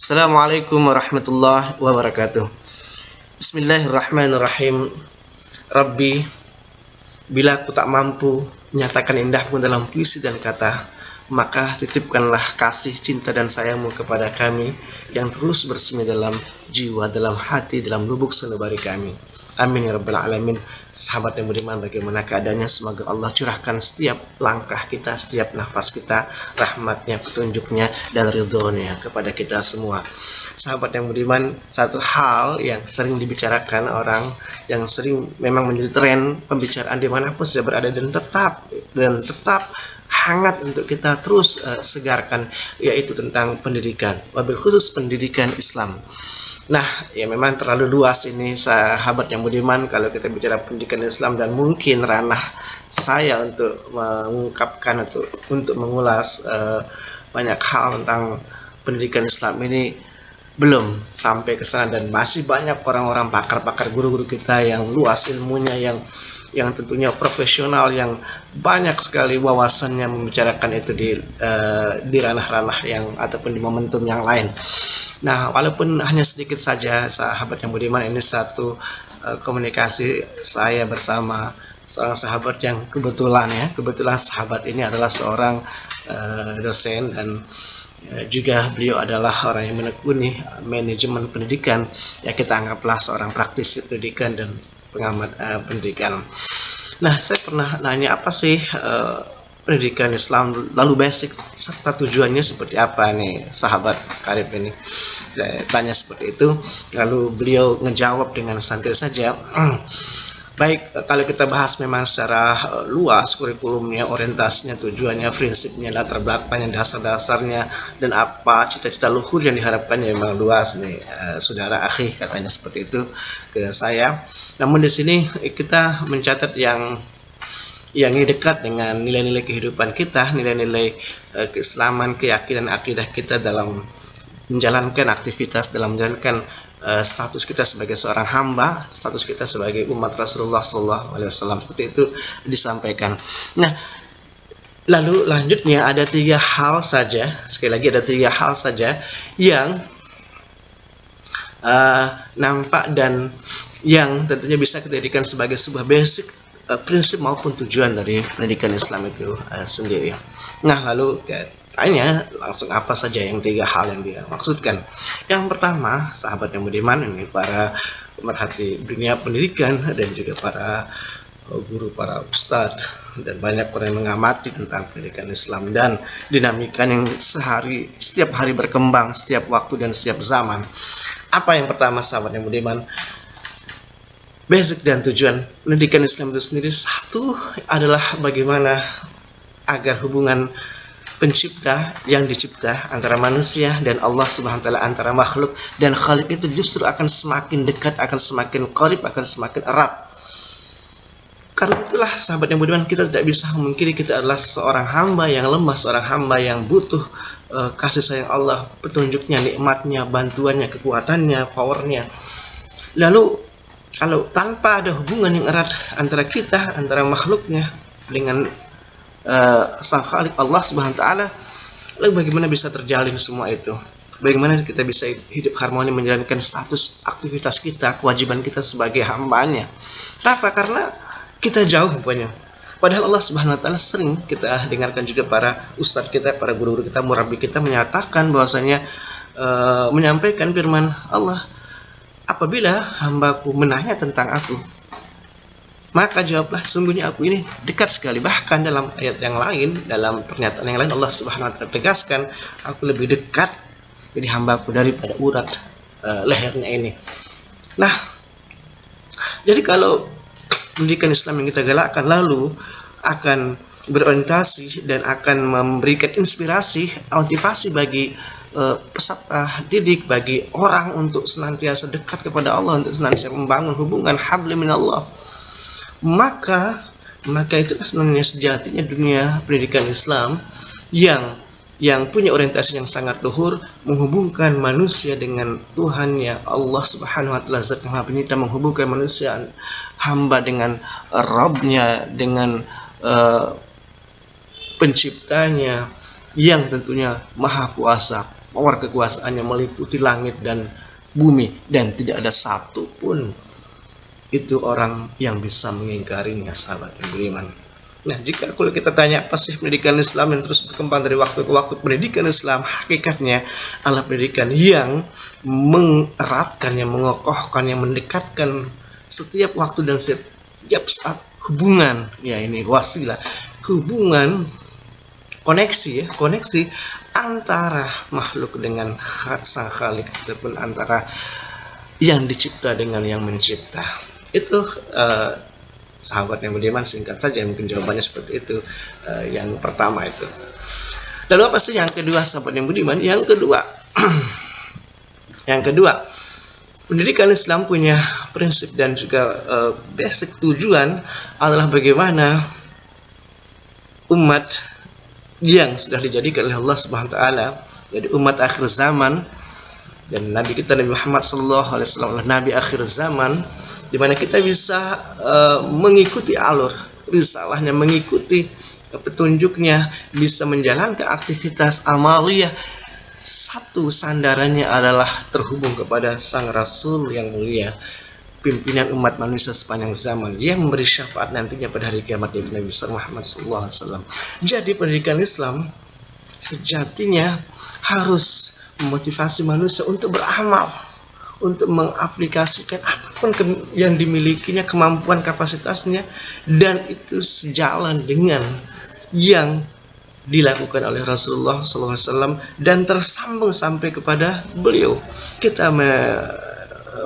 Assalamualaikum warahmatullahi wabarakatuh. Bismillahirrahmanirrahim. Rabbi, bila aku tak mampu menyatakan indahmu dalam puisi dan kata, maka titipkanlah kasih, cinta dan sayangmu kepada kami yang terus bersemi dalam jiwa, dalam hati, dalam lubuk sanubari kami. Amin ya rabbal alamin. Sahabat yang beriman, bagaimana keadaannya? Semoga Allah curahkan setiap langkah kita, setiap nafas kita, rahmatnya, petunjuknya, dan ridhonya kepada kita semua. Sahabat yang beriman, satu hal yang sering dibicarakan orang, yang sering memang menjadi tren pembicaraan dimanapun sudah berada, dan tetap hangat untuk kita terus segarkan, yaitu tentang pendidikan, wabil khusus pendidikan Islam. Nah, ya memang terlalu luas ini sahabat yang budiman kalau kita bicara pendidikan Islam, dan mungkin ranah saya untuk mengungkapkan untuk mengulas banyak hal tentang pendidikan Islam ini belum sampai ke sana, dan masih banyak orang-orang pakar-pakar, guru-guru kita yang luas ilmunya, yang tentunya profesional, yang banyak sekali wawasannya membicarakan itu di ranah-ranah yang ataupun di momentum yang lain. Nah, walaupun hanya sedikit saja sahabat yang budiman, ini satu komunikasi saya bersama seorang sahabat yang kebetulan sahabat ini adalah seorang dosen, dan juga beliau adalah orang yang menekuni manajemen pendidikan, ya kita anggaplah seorang praktisi pendidikan dan pengamat pendidikan. Nah, saya pernah nanya apa sih pendidikan Islam, lalu basic serta tujuannya seperti apa nih sahabat karib ini. Saya tanya seperti itu, lalu beliau ngejawab dengan santai saja. Baik, kalau kita bahas memang secara luas kurikulumnya, orientasinya, tujuannya, prinsipnya, latar belakangnya, dasar-dasarnya, dan apa cita-cita luhur yang diharapkannya, memang luas nih saudara akhi, katanya seperti itu ke saya. Namun di sini kita mencatat yang ini dekat dengan nilai-nilai kehidupan kita, nilai-nilai keislaman, keyakinan, akidah kita dalam menjalankan aktivitas, dalam menjalankan status kita sebagai seorang hamba, status kita sebagai umat Rasulullah SAW, seperti itu disampaikan. Nah, lalu lanjutnya ada 3 hal saja, sekali lagi ada 3 hal saja yang nampak dan yang tentunya bisa kita jadikan sebagai sebuah basic prinsip maupun tujuan dari pendidikan Islam itu sendiri. Nah, lalu tanya langsung apa saja yang 3 hal yang dia maksudkan. Yang pertama, sahabat yang budiman, ini para pemerhati dunia pendidikan dan juga para guru, para ustadz, dan banyak orang yang mengamati tentang pendidikan Islam dan dinamika yang setiap hari berkembang, setiap waktu dan setiap zaman. Apa yang pertama sahabat yang budiman? Basic dan tujuan pendidikan Islam itu sendiri, satu adalah bagaimana agar hubungan pencipta yang dicipta antara manusia dan Allah Subhanahu wa taala, antara makhluk dan Khalik itu justru akan semakin dekat, akan semakin qarib, akan semakin erat. Karena itulah sahabat yang budiman, kita tidak bisa memungkiri kita adalah seorang hamba yang lemah, seorang hamba yang butuh kasih sayang Allah, petunjuknya, nikmatnya, bantuannya, kekuatannya, powernya. Lalu kalau tanpa ada hubungan yang erat antara kita, antara makhluknya dengan Sang Khalik Allah Subhanahu wa taala, lalu bagaimana bisa terjalin semua itu? Bagaimana kita bisa hidup harmoni menjalankan status aktivitas kita, kewajiban kita sebagai hambanya? Kenapa? Karena kita jauh rupanya. Padahal Allah Subhanahu wa taala sering kita dengarkan juga para ustadz kita, para guru-guru kita, murabi kita menyatakan bahwasanya menyampaikan firman Allah, apabila hambaku menanya tentang aku, maka jawablah, sungguhnya aku ini dekat sekali. Bahkan dalam ayat yang lain, dalam pernyataan yang lain, Allah Subhanahu wa taala tegaskan, aku lebih dekat jadi hambaku daripada urat lehernya ini. Nah, jadi kalau pendidikan Islam yang kita galakkan lalu akan berorientasi dan akan memberikan inspirasi, motivasi bagi peserta didik, bagi orang untuk senantiasa dekat kepada Allah, untuk senantiasa membangun hubungan habli minallah, maka itu sebenarnya sejatinya dunia pendidikan Islam yang punya orientasi yang sangat luhur, menghubungkan manusia dengan Tuhannya Allah Subhanahu wa taala, Zat Maha Pencipta, menghubungkan manusia hamba dengan Rabbnya, dengan penciptanya yang tentunya maha kuasa. power kekuasaannya meliputi langit dan bumi, dan tidak ada satupun itu orang yang bisa mengingkarinya, sahabat yang beriman. Nah, jika kalau kita tanya apa sih pendidikan Islam yang terus berkembang dari waktu ke waktu, pendidikan Islam hakikatnya adalah pendidikan yang mengeratkan, yang mengokohkan, yang mendekatkan setiap waktu dan setiap saat hubungan, ya ini wasilah, hubungan koneksi antara makhluk dengan sang Khalik, ataupun antara yang dicipta dengan yang mencipta. Itu sahabat yang beriman, singkat saja mungkin jawabannya seperti itu. Yang pertama itu. Lalu apa sih yang kedua, sahabat yang beriman? Yang kedua, pendidikan Islam punya prinsip dan juga basic tujuan adalah bagaimana umat yang sudah dijadikan oleh Allah Subhanahu wa taala jadi umat akhir zaman, dan Nabi kita Nabi Muhammad sallallahu alaihi wasallam adalah nabi akhir zaman, di mana kita bisa mengikuti alur risalahnya, mengikuti petunjuknya, bisa menjalankan aktivitas amaliyah. Satu sandarannya adalah terhubung kepada sang Rasul yang mulia, pimpinan umat manusia sepanjang zaman, yang memberi syafaat nantinya pada hari kiamat, yaitu Nabi Muhammad SAW. Jadi pendidikan Islam sejatinya harus memotivasi manusia untuk beramal, untuk mengaplikasikan apapun yang dimilikinya, kemampuan kapasitasnya, dan itu sejalan dengan yang dilakukan oleh Rasulullah SAW dan tersambung sampai kepada beliau. Kita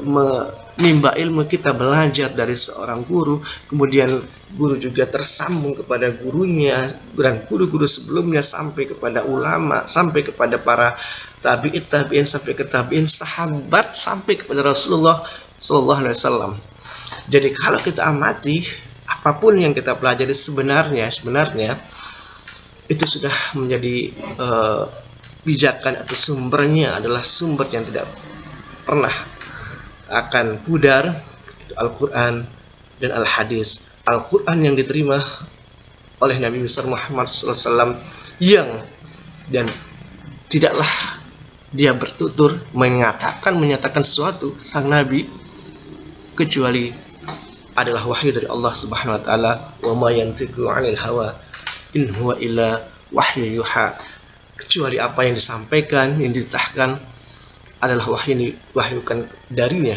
menimba ilmu, kita belajar dari seorang guru, kemudian guru juga tersambung kepada gurunya dan guru-guru sebelumnya, sampai kepada ulama, sampai kepada para tabi'in, sampai ke tabi'in, sahabat, sampai kepada Rasulullah SAW. Jadi kalau kita amati apapun yang kita pelajari sebenarnya itu sudah menjadi pijakan atau sumbernya adalah sumber yang tidak pernah akan pudar, itu Al-Quran dan Al-Hadis. Al-Quran yang diterima oleh Nabi besar Muhammad SAW, yang dan tidaklah dia bertutur menyatakan sesuatu sang Nabi kecuali adalah wahyu dari Allah Subhanahu wa taala. Wa ma yantiqu 'anil hawa in huwa illa wahyu yuha. Kecuali apa yang disampaikan, yang ditahkan adalah wahyu yang diwahyukan darinya,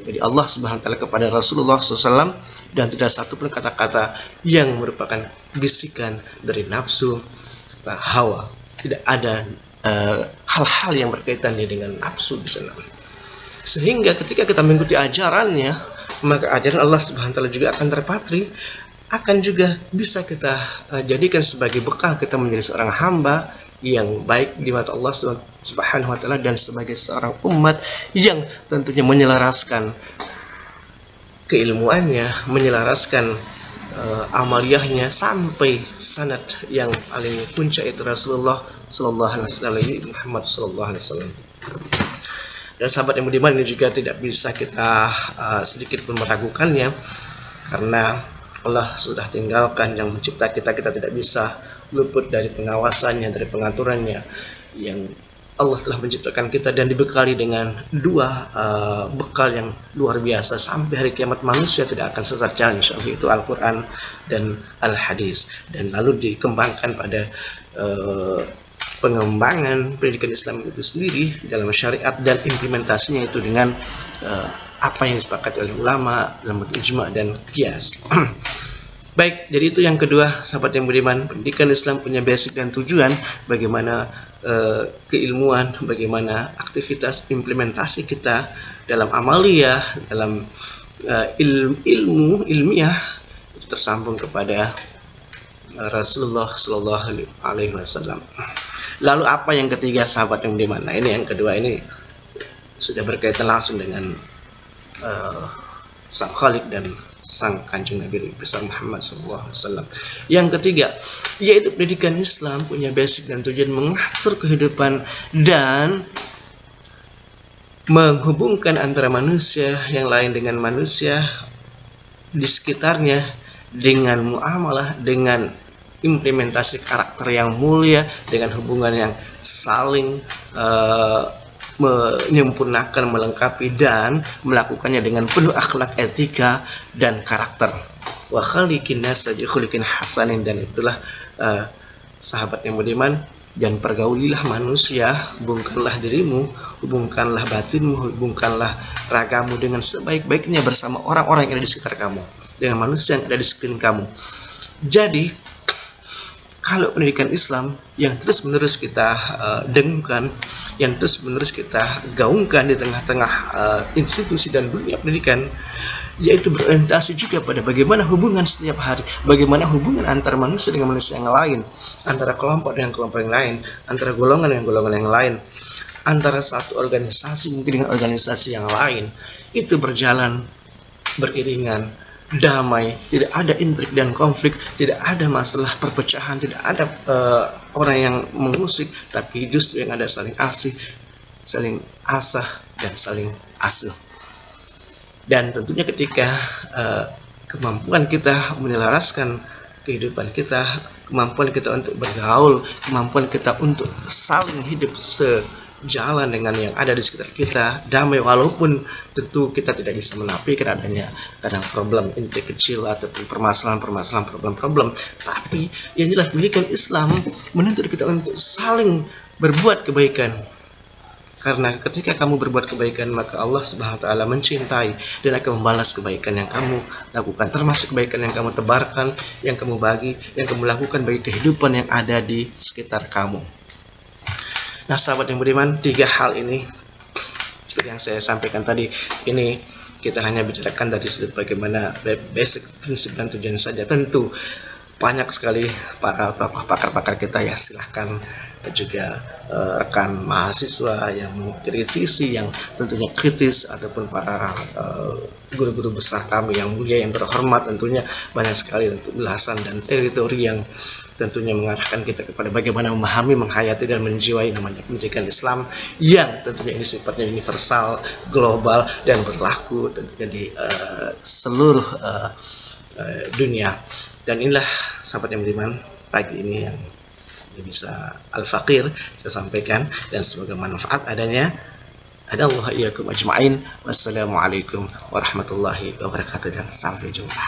jadi Allah Subhanahu wa taala kepada Rasulullah SAW, dan tidak satu pun kata-kata yang merupakan bisikan dari nafsu, kata hawa. Tidak ada hal-hal yang berkaitan dengan nafsu di sana. Sehingga ketika kita mengikuti ajarannya, maka ajaran Allah Subhanahu wa taala juga akan terpatri, akan juga bisa kita jadikan sebagai bekal kita menjadi seorang hamba yang baik di mata Allah Subhanahu wa taala, dan sebagai seorang umat yang tentunya menyelaraskan keilmuannya, menyelaraskan amaliyahnya sampai sanad yang paling puncak, itu Rasulullah sallallahu alaihi wasallam, Muhammad sallallahu alaihi wasallam. Dan sahabat yang beriman, ini juga tidak bisa kita sedikit pun meragukannya, karena Allah sudah tinggalkan yang mencipta kita tidak bisa luput dari pengawasannya, dari pengaturannya. Yang Allah telah menciptakan kita dan dibekali dengan dua bekal yang luar biasa sampai hari kiamat, manusia tidak akan sesat jalan, insyaallah, itu Al-Quran dan Al-Hadis. Dan lalu dikembangkan pada pengembangan pendidikan Islam itu sendiri dalam syariat dan implementasinya itu dengan apa yang disepakati oleh ulama dalam ijma' dan qiyas. Baik, jadi itu yang kedua, sahabat yang beriman. Pendidikan Islam punya basic dan tujuan, bagaimana keilmuan, bagaimana aktivitas implementasi kita dalam amaliyah, dalam ilmiah itu tersambung kepada Rasulullah Sallallahu Alaihi Wasallam. Lalu apa yang ketiga, sahabat yang beriman? Nah, ini yang kedua, ini sudah berkaitan langsung dengan sang Khalik dan sang kanjeng Nabi besar Muhammad SAW. Yang ketiga, yaitu pendidikan Islam punya basic dan tujuan mengatur kehidupan dan menghubungkan antara manusia yang lain dengan manusia di sekitarnya, dengan muamalah, dengan implementasi karakter yang mulia dengan hubungan yang saling menyempurnakan, melengkapi, dan melakukannya dengan penuh akhlak, etika, dan karakter. Wa khaliqin nasa bi khuliqin hasanin, dan itulah sahabat yang budiman, dan pergaulilah manusia, hubungkanlah dirimu, hubungkanlah batinmu, hubungkanlah ragamu dengan sebaik-baiknya bersama orang-orang yang ada di sekitar kamu, dengan manusia yang ada di sekeliling kamu. Jadi kalau pendidikan Islam yang terus-menerus kita dengungkan, yang terus-menerus kita gaungkan di tengah-tengah institusi dan dunia pendidikan, yaitu berorientasi juga pada bagaimana hubungan setiap hari, bagaimana hubungan antara manusia dengan manusia yang lain, antara kelompok dengan kelompok yang lain, antara golongan dengan golongan yang lain, antara satu organisasi mungkin dengan organisasi yang lain, itu berjalan beriringan, damai, tidak ada intrik dan konflik, tidak ada masalah perpecahan, tidak ada orang yang mengusik, tapi justru yang ada saling asih, saling asah, dan saling asuh. Dan tentunya ketika kemampuan kita menyelaraskan kehidupan kita, kemampuan kita untuk bergaul, kemampuan kita untuk saling hidup sejalan dengan yang ada di sekitar kita, damai, walaupun tentu kita tidak bisa menafikan adanya kadang problem intrik kecil ataupun permasalahan-permasalahan, problem-problem, tapi yang jelas pendidikan Islam menuntut kita untuk saling berbuat kebaikan. Karena ketika kamu berbuat kebaikan, maka Allah Subhanahu wa Ta'ala mencintai dan akan membalas kebaikan yang kamu lakukan, termasuk kebaikan yang kamu tebarkan, yang kamu bagi, yang kamu lakukan bagi kehidupan yang ada di sekitar kamu. Nah, sahabat yang budiman, 3 hal ini seperti yang saya sampaikan tadi, ini kita hanya bicarakan dari sudut bagaimana basic prinsip dan tujuan saja. Tentu banyak sekali para tokoh pakar-pakar kita, ya silahkan juga rekan mahasiswa yang mengkritisi, yang tentunya kritis, ataupun para guru-guru besar kami yang mulia, yang terhormat, tentunya banyak sekali untuk ulasan dan teritori yang tentunya mengarahkan kita kepada bagaimana memahami, menghayati, dan menjiwai namanya pendidikan Islam yang tentunya ini sifatnya universal, global, dan berlaku tentunya di seluruh dunia. Dan inilah sahabat yang beriman, pagi ini yang bisa Al-Faqir saya sampaikan, dan semoga manfaat adanya. Adallahu iyyakum ajma'in. Wassalamualaikum warahmatullahi wabarakatuh, dan sampai jumpa.